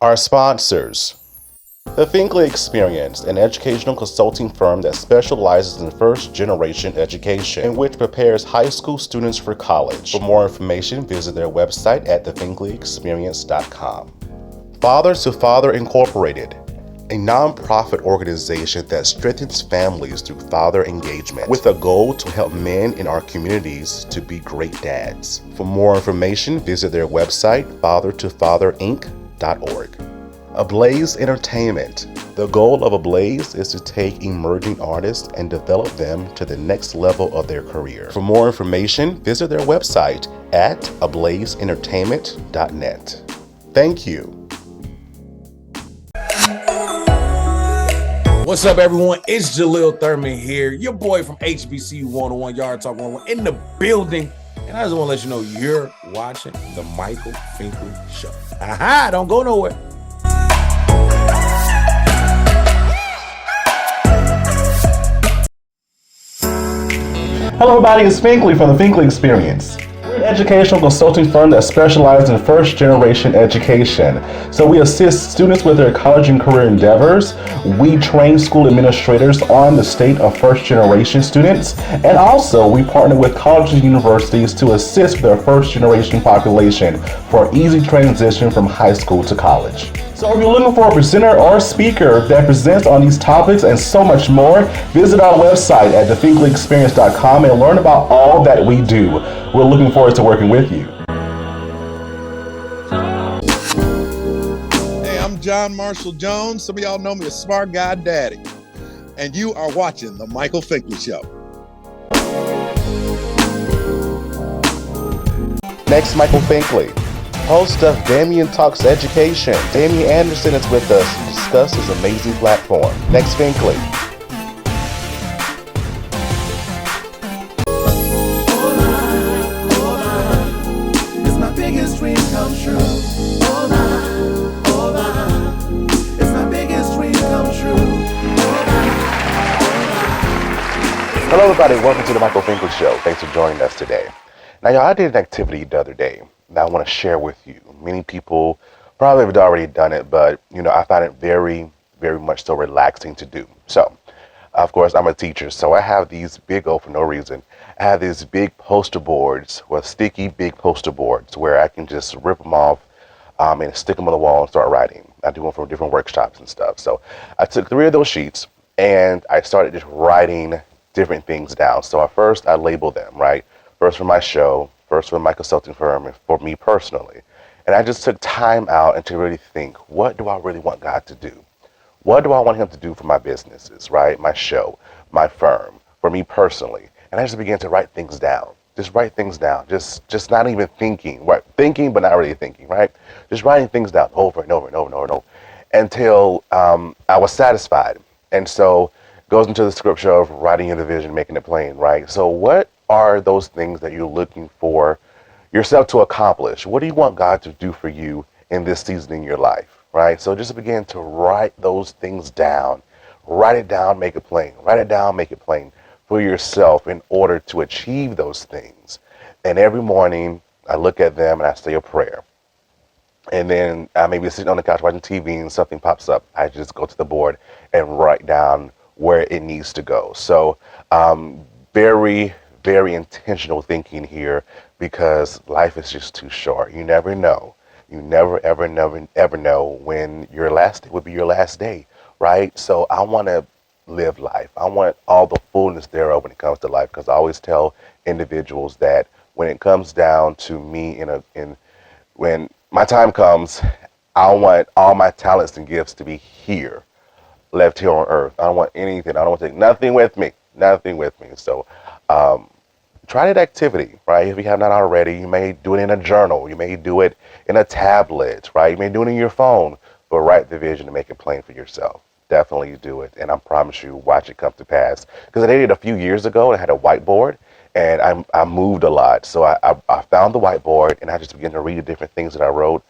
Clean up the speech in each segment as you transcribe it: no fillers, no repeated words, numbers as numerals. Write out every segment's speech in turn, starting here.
Our sponsors: The Finkley Experience, an educational consulting firm that specializes in first-generation education, in which prepares high school students for college. For more information, visit their website at thefinkleyexperience.com. Father to Father Incorporated, a nonprofit organization that strengthens families through father engagement, with a goal to help men in our communities to be great dads. For more information, visit their website, fathertofatherinc.org. ABLAZE Entertainment. The goal of ABLAZE is to take emerging artists and develop them to the next level of their career. For more information, visit their website at ablazeentertainment.net. Thank you. What's up, everyone? It's Jaleel Thurman here, your boy from HBCU 101, Yard Talk 101, in the building. And I just want to let you know you're watching the Michael Finkley Show. Aha! Don't go nowhere. Hello everybody, it's Finkley from the Finkley Experience. We're an educational consulting firm that specializes in first-generation education. So we assist students with their college and career endeavors. We train school administrators on the state of first-generation students. And also, we partner with colleges and universities to assist their first-generation population for easy transition from high school to college. So if you're looking for a presenter or speaker that presents on these topics and so much more, visit our website at thefinkleyexperience.com and learn about all that we do. We're looking forward to working with you. Hey, I'm John Marshall Jones. Some of y'all know me as Smart Guy Daddy. And you are watching The Michael Finkley Show. Next, Michael Finkley, host of Damian Talks Education. Damian Anderson is with us to discuss his amazing platform. Next, Finkley. It's my biggest dream come true. It's my biggest dream come true. Hello everybody, welcome to the Michael Finkley Show. Thanks for joining us today. Now y'all, I did an activity the other day that I want to share with you. Many people probably have already done it, but I find it very, very much so relaxing to do. So, of course, I'm a teacher, so I have these big, for no reason, I have these big poster boards, sticky big poster boards, where I can just rip them off and stick them on the wall and start writing. I do them for different workshops and stuff. So I took 3 of those sheets and I started just writing different things down. So at first I labeled them, right? First for my show, first for my consulting firm, and for me personally. And I just took time out and to really think, what do I really want God to do? What do I want him to do for my businesses, right? My show, my firm, for me personally. And I just began to write things down. Just write things down. Just not even thinking, right? Thinking, but not really thinking, right? Just writing things down over and over and over and over and over until I was satisfied. And so it goes into the scripture of writing in the vision, making it plain, right? So what are those things that you're looking for yourself to accomplish? What do you want God to do for you in this season in your life, right? So just begin to write those things down. Write it down, make it plain. Write it down, make it plain for yourself in order to achieve those things. And every morning I look at them and I say a prayer. And then I may be sitting on the couch watching TV and something pops up. I just go to the board and write down where it needs to go. So very, very intentional thinking here, because life is just too short. You never know. You never, ever know when your last day would be your last day, right? So I want to live life. I want all the fullness thereof when it comes to life, because I always tell individuals that when it comes down to me when my time comes, I want all my talents and gifts to be here, left here on earth. I don't want anything. I don't want to take nothing with me. So try that activity, right? If you have not already, you may do it in a journal. You may do it in a tablet, right? You may do it in your phone, but write the vision and make it plain for yourself. Definitely do it. And I promise you, watch it come to pass. Because I did it a few years ago and I had a whiteboard and I moved a lot. So I found the whiteboard and I just began to read the different things that I wrote.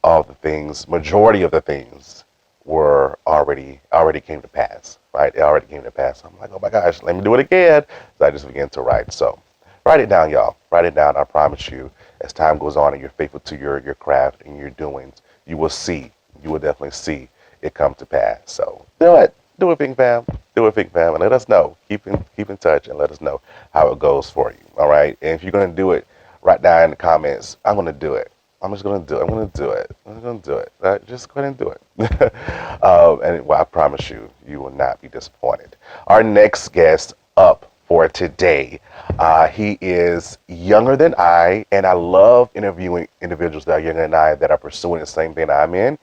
All the things, majority of the things were already came to pass, right? It already came to pass. I'm like, oh my gosh, let me do it again. So I just began to write. So write it down, y'all. Write it down. I promise you, as time goes on and you're faithful to your craft and your doings, you will see you will definitely see it come to pass. So do it. Do it, Pink Fam. Do it, Pink Fam. And let us know. Keep in touch and let us know how it goes for you. All right? And if you're going to do it, write down in the comments, I'm going to do it. I'm just going to do it. I'm going to do it. I'm going to do it. Right? Just go ahead and do it. And well, I promise you, you will not be disappointed. Our next guest up for today, he is younger than I, and I love interviewing individuals that are younger than I that are pursuing the same thing I'm in.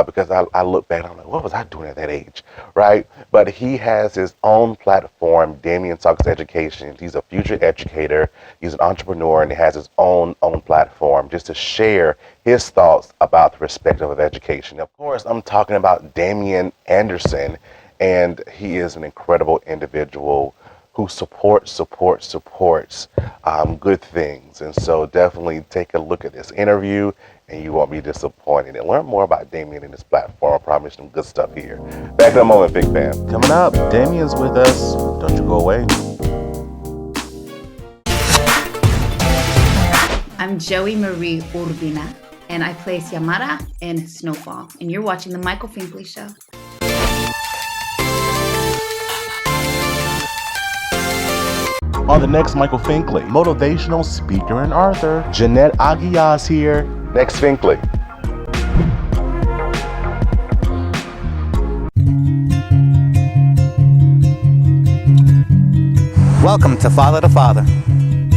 Because I look back and I'm like, what was I doing at that age, right? But he has his own platform, Damian Talks Education. He's a future educator. He's an entrepreneur, and he has his own platform just to share his thoughts about the perspective of education. Of course, I'm talking about Damian Anderson, and he is an incredible individual who supports good things. And so definitely take a look at this interview and you won't be disappointed. And learn more about Damian and his platform. I promise some good stuff here. Back in a moment, Big Fam. Coming up, Damian's with us. Don't you go away. I'm Joey Marie Urbina, and I play Xiomara in Snowfall. And you're watching The Michael Finkley Show. On the next Michael Finkley, motivational speaker and author, Jeanette Aguiar's here. Next Finkley. Welcome to Father to Father.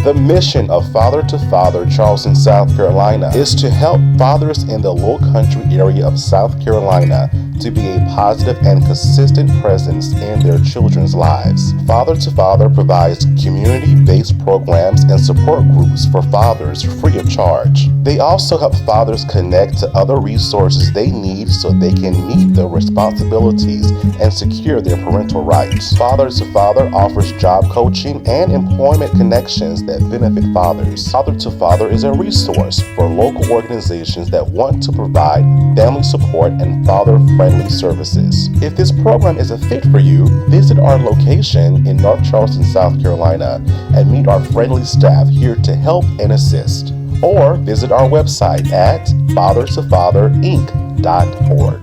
The mission of Father to Father, Charleston, South Carolina, is to help fathers in the Low Country area of South Carolina to be a positive and consistent presence in their children's lives. Father to Father provides community-based programs and support groups for fathers free of charge. They also help fathers connect to other resources they need so they can meet their responsibilities and secure their parental rights. Father to Father offers job coaching and employment connections that benefit fathers. Father to Father is a resource for local organizations that want to provide family support and father-friendly services. If this program is a fit for you, visit our location in North Charleston, South Carolina, and meet our friendly staff here to help and assist. Or visit our website at fathertofatherinc.org.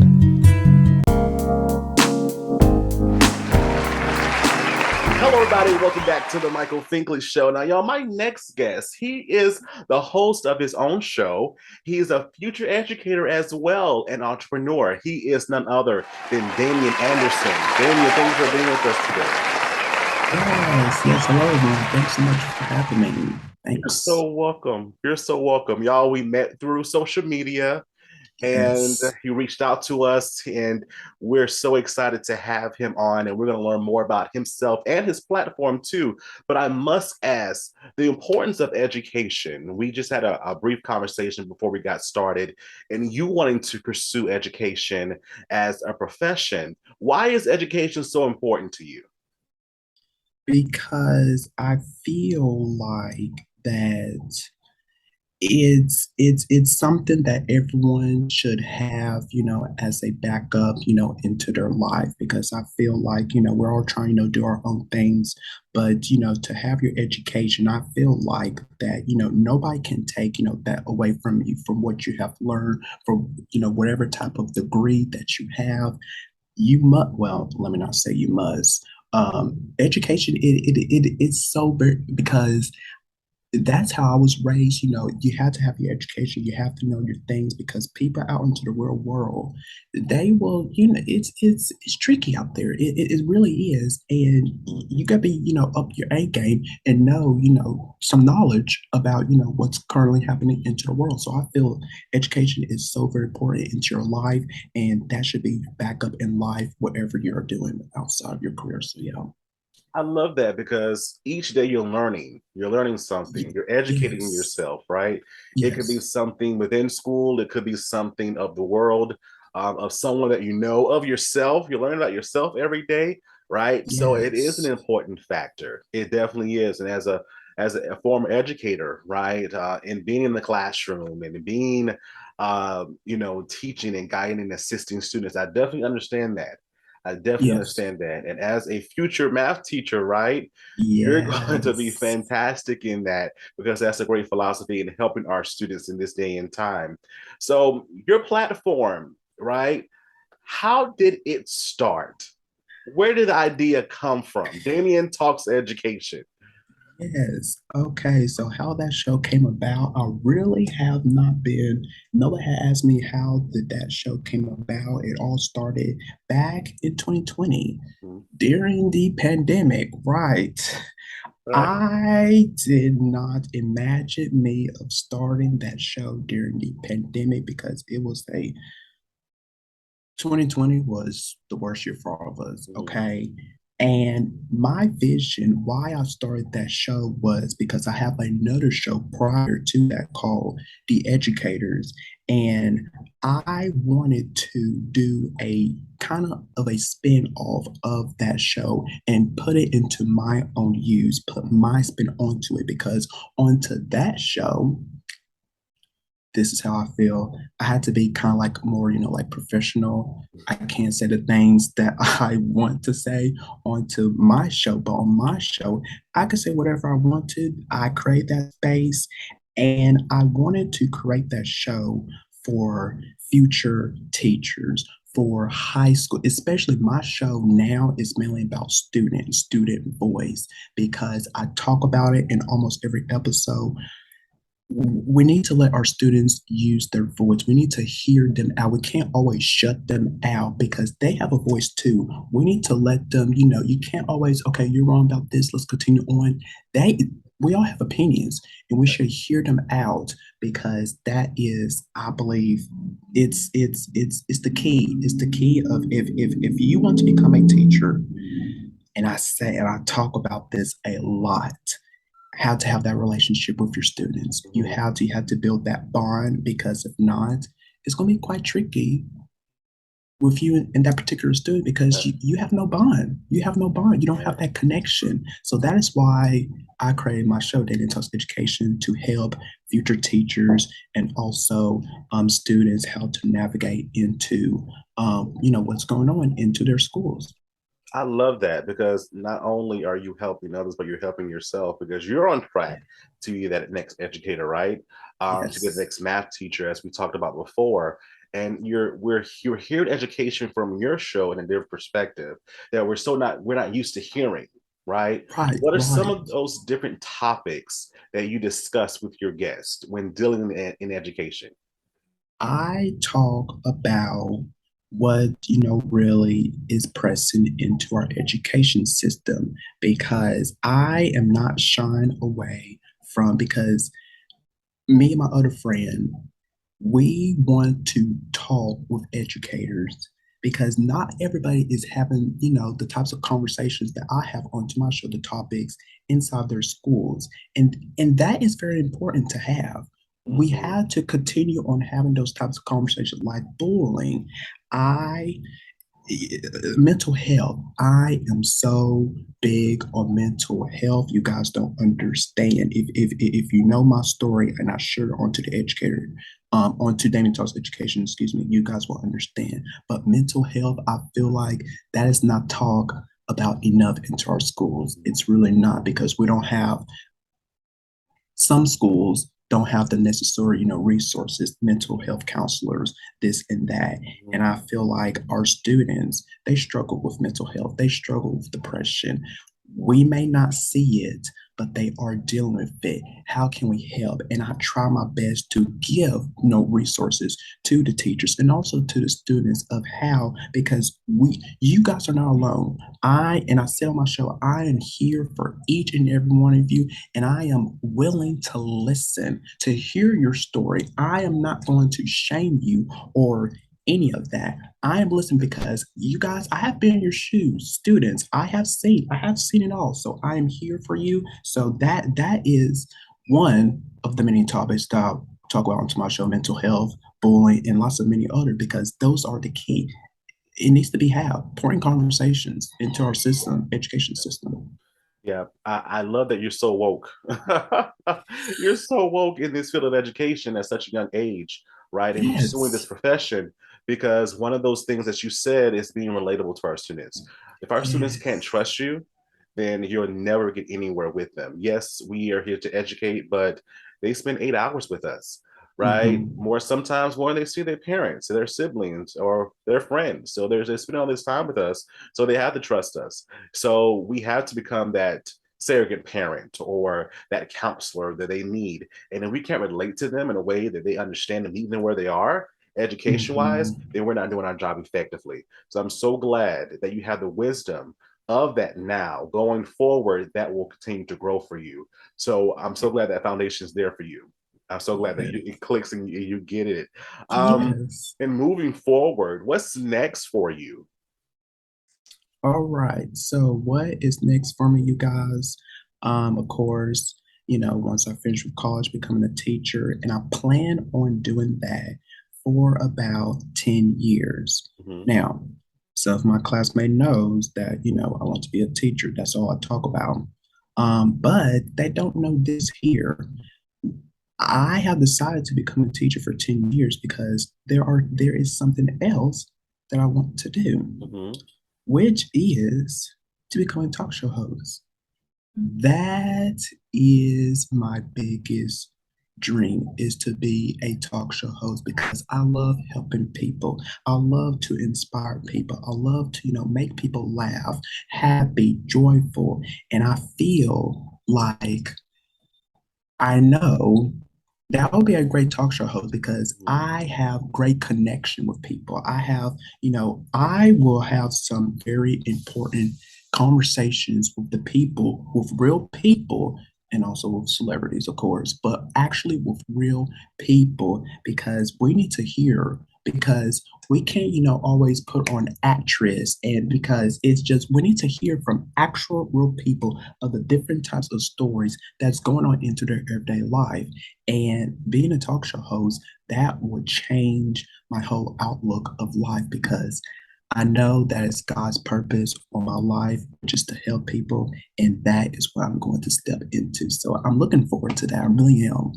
Hello, everybody. Welcome back to the Michael Finkley Show. Now, y'all, my next guest, he is the host of his own show. He is a future educator as well, an entrepreneur. He is none other than Damian Anderson. Damian, thanks for being with us today. Yes, hello, everyone. Thanks so much for having me. Thanks. You're so welcome. You're so welcome. Y'all, we met through social media. And Yes. he reached out to us, and we're so excited to have him on, and we're going to learn more about himself and his platform too. But I must ask the importance of education. We just had a brief conversation before we got started, and you wanting to pursue education as a profession. Why is education so important to you? Because I feel like that it's something that everyone should have, as a backup, into their life. Because I feel like, we're all trying to do our own things, but to have your education, I feel like that, nobody can take, that away from you, from what you have learned, from, whatever type of degree that you have. You must, well, let me not say you must. Education, it's so very, because that's how I was raised. You have to have your education. You have to know your things, because people out into the real world, they will, it's tricky out there. It really is. And you got to be, up your A game and know, some knowledge about, what's currently happening into the world. So I feel education is so very important into your life, and that should be your backup in life, whatever you're doing outside of your career. So, yeah. I love that, because each day you're learning something, you're educating Yes. yourself, right? Yes. It could be something within school, it could be something of the world, of someone that you know, of yourself. You're learning about yourself every day, right? So it is an Yes. important factor. It definitely is. And as a former educator, right, and being in the classroom and being, teaching and guiding and assisting students, I definitely understand that. I definitely Yes. understand that. And as a future math teacher, right, you're going to be Yes. fantastic in that, because that's a great philosophy in helping our students in this day and time. So your platform, right? How did it start? Where did the idea come from? Damian Talks Education. Yes. Okay. So how that show came about, I really have not been. Nobody had asked me how did that show came about. It all started back in 2020 during the pandemic, right? Right. I did not imagine me of starting that show during the pandemic because it was a 2020 was the worst year for all of us, okay? And my vision, why I started that show was because I have another show prior to that called The Educators. And I wanted to do a kind of a spin-off of that show and put it into my own use, put my spin onto it because onto that show, this is how I feel. I had to be kind of like more, like professional. I can't say the things that I want to say onto my show, but on my show, I could say whatever I wanted. I create that space, and I wanted to create that show for future teachers, for high school, especially my show now is mainly about student voice, because I talk about it in almost every episode. We need to let our students use their voice. We need to hear them out. We can't always shut them out because they have a voice too. We need to let them, you can't always, okay, you're wrong about this. Let's continue on. We all have opinions and we should hear them out because that is, I believe, it's the key. It's the key of if you want to become a teacher, and I talk about this a lot, how to have that relationship with your students. You have to build that bond because if not, it's going to be quite tricky with you and that particular student because you have no bond. You have no bond. You don't have that connection. So that is why I created my show, Damian Talks Education, to help future teachers and also students how to navigate into, what's going on into their schools. I love that because not only are you helping others, but you're helping yourself because you're on track to be that next educator, right? Yes. To be the next math teacher, as we talked about before. And you're hearing education from your show in a different perspective that we're not used to hearing, right? Right. What are some right. of those different topics that you discuss with your guests when dealing in education? I talk about what really is pressing into our education system because I am not shying away from because me and my other friend, we want to talk with educators because not everybody is having, the types of conversations that I have onto my show, the topics inside their schools. And that is very important to have. We have to continue on having those types of conversations like bullying. Mental health. I am so big on mental health. You guys don't understand. If you know my story, and I share it onto the educator, onto Damian Talks Education, excuse me, you guys will understand. But mental health, I feel like that is not talked about enough into our schools. It's really not because we don't have some schools don't have the necessary, resources, mental health counselors, this and that. And I feel like our students, they struggle with mental health. They struggle with depression. We may not see it, but they are dealing with it. How can we help? And I try my best to give resources to the teachers and also to the students of how, because you guys are not alone. I said on my show, I am here for each and every one of you, and I am willing to listen, to hear your story. I am not going to shame you or any of that. I am listening because you guys, I have been in your shoes, students. I have seen it all. So I am here for you. So that is one of the many topics that I'll talk about onto my show, mental health, bullying, and lots of many other, because those are the key. It needs to be had, pouring conversations into our system, education system. Yeah, I love that you're so woke. You're so woke in this field of education at such a young age, right? And Yes. pursuing this profession, because one of those things that you said is being relatable to our students. If our students can't trust you, then you'll never get anywhere with them. Yes, we are here to educate, but they spend 8 hours with us. right? More sometimes more than they see their parents, their siblings, or their friends. So they spend all this time with us, so they have to trust us. So we have to become that surrogate parent or that counselor that they need. And if we can't relate to them in a way that they understand and meet them where they are, education wise, then we're not doing our job effectively. So I'm so glad that you have the wisdom of that now going forward that will continue to grow for you. So I'm so glad that foundation is there for you. I'm so glad that it clicks and you get it. Yes. And moving forward, what's next for you? All right. So what is next for me, you guys? Of course, once I finish with college, becoming a teacher, and I plan on doing that for about 10 years. Now, so if my classmate knows that, I want to be a teacher, that's all I talk about. But they don't know this here. I have decided to become a teacher for 10 years because there is something else that I want to do, which is to become a talk show host. That is my biggest dream, is to be a talk show host, because I love helping people. I love to inspire people. I love to, make people laugh, happy, joyful. And I feel like I know that will be a great talk show host because I have great connection with people. I will have some very important conversations with the people, with real people, and also with celebrities, of course, but actually with real people, because we need to hear, because we can't, always put on actress, and because it's just, we need to hear from actual real people of the different types of stories that's going on into their everyday life. And being a talk show host, that would change my whole outlook of life, because I know that it's God's purpose for my life, just to help people, and that is what I'm going to step into. So I'm looking forward to that. I really am.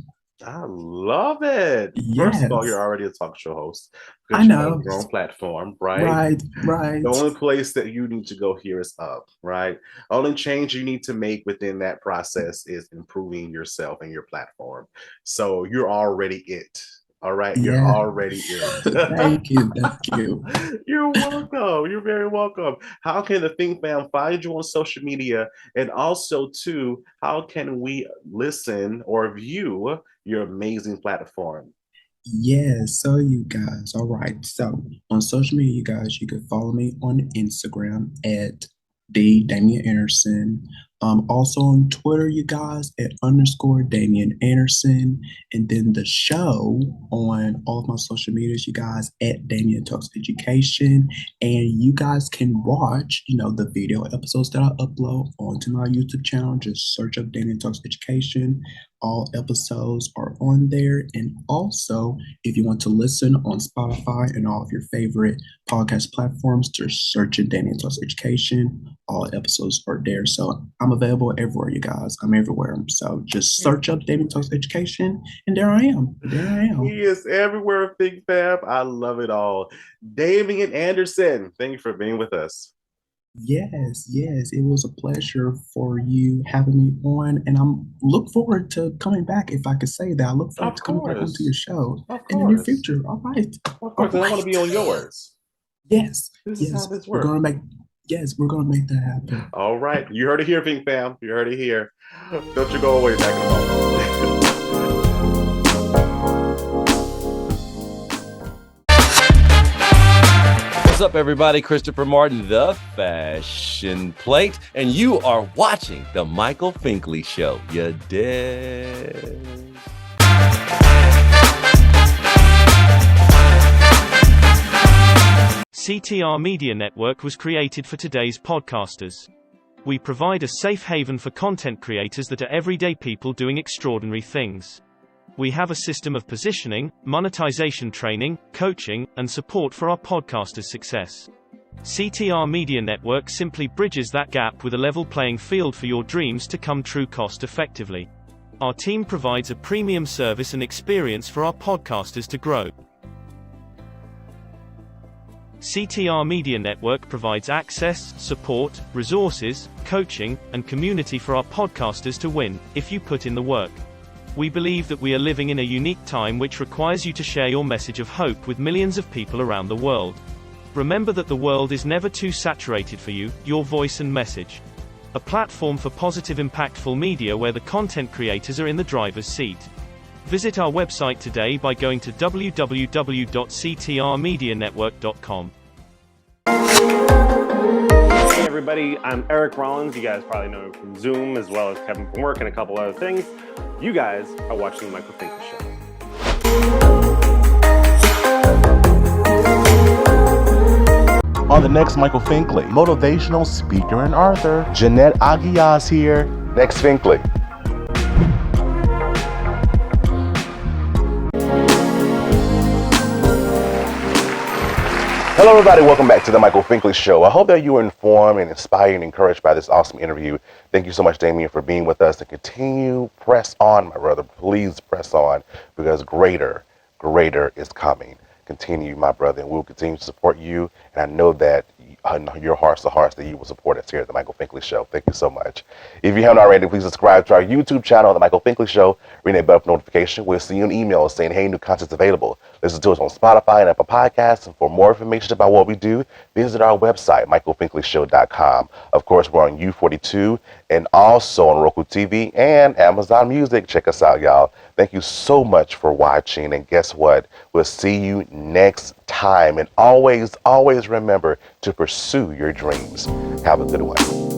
I love it. Yes. First of all, you're already a talk show host. I know. You have your own platform, right? Right. The only place that you need to go here is up, right? Only change you need to make within that process is improving yourself and your platform. So you're already it. All right, you're already it. Thank you. You're welcome. You're very welcome. How can the Think Fam find you on social media? And also, too, how can we listen or view your amazing platform? Yes, so you guys, all right. So on social media, you guys, you can follow me on Instagram at Damian Anderson. Also on Twitter, you guys, at _Damian Anderson. And then the show on all of my social medias, you guys, at Damian Talks Education. And you guys can watch, the video episodes that I upload onto my YouTube channel. Just search up Damian Talks Education. All episodes are on there. And also, if you want to listen on Spotify and all of your favorite podcast platforms, just search in Damian Talks Education. All episodes are there. So I'm available everywhere, you guys. I'm everywhere. So just search up Damian Talks Education, and there I am. He is everywhere, Big Fab. I love it all. Damian Anderson, thank you for being with us. Yes. It was a pleasure for you having me on, and I'm look forward to coming back. If I could say that, I look forward to coming back onto your show in the near future. All right. Of course, I want to be on yours. Yes. This is how this works. We're gonna make that happen. All right. You heard it here, Pink Fam. You heard it here. Don't you go away back in a moment. What's up, everybody? Christopher Martin, the Fashion Plate, and you are watching the Michael Finkley Show. You dig? CTR Media Network was created for today's podcasters. We provide a safe haven for content creators that are everyday people doing extraordinary things. We have a system of positioning, monetization training, coaching, and support for our podcasters' success. CTR Media Network simply bridges that gap with a level playing field for your dreams to come true cost effectively. Our team provides a premium service and experience for our podcasters to grow. CTR Media Network provides access, support, resources, coaching, and community for our podcasters to win, if you put in the work. We believe that we are living in a unique time which requires you to share your message of hope with millions of people around the world. Remember that the world is never too saturated for you, your voice and message. A platform for positive, impactful media where the content creators are in the driver's seat. Visit our website today by going to www.ctrmedianetwork.com. Hey everybody, I'm Eric Rollins. You guys probably know me from Zoom as well as Kevin from work and a couple other things. You guys are watching the Michael Finkley Show. On the next Michael Finkley, motivational speaker and author, Jeanette Aguiar's here. Next Finkley. Hello everybody, welcome back to the Michael Finkley Show. I hope that you were informed and inspired and encouraged by this awesome interview. Thank you so much, Damian, for being with us, and continue, press on, my brother. Please press on, because greater is coming. Continue, my brother, and we'll continue to support you, and I know that your heart's the hearts that you will support us here at the Michael Finkley Show. Thank you so much. If you haven't already, please subscribe to our YouTube channel, the Michael Finkley Show. Ring that bell for notification. We'll see you an email saying, hey, new content's available. Listen to us on Spotify and Apple Podcasts. And for more information about what we do, visit our website, michaelfinkley.show.com. Of course, we're on U42 and also on RokuTV and Amazon Music. Check us out, y'all. Thank you so much for watching. And guess what? We'll see you next time. And always remember to pursue your dreams. Have a good one.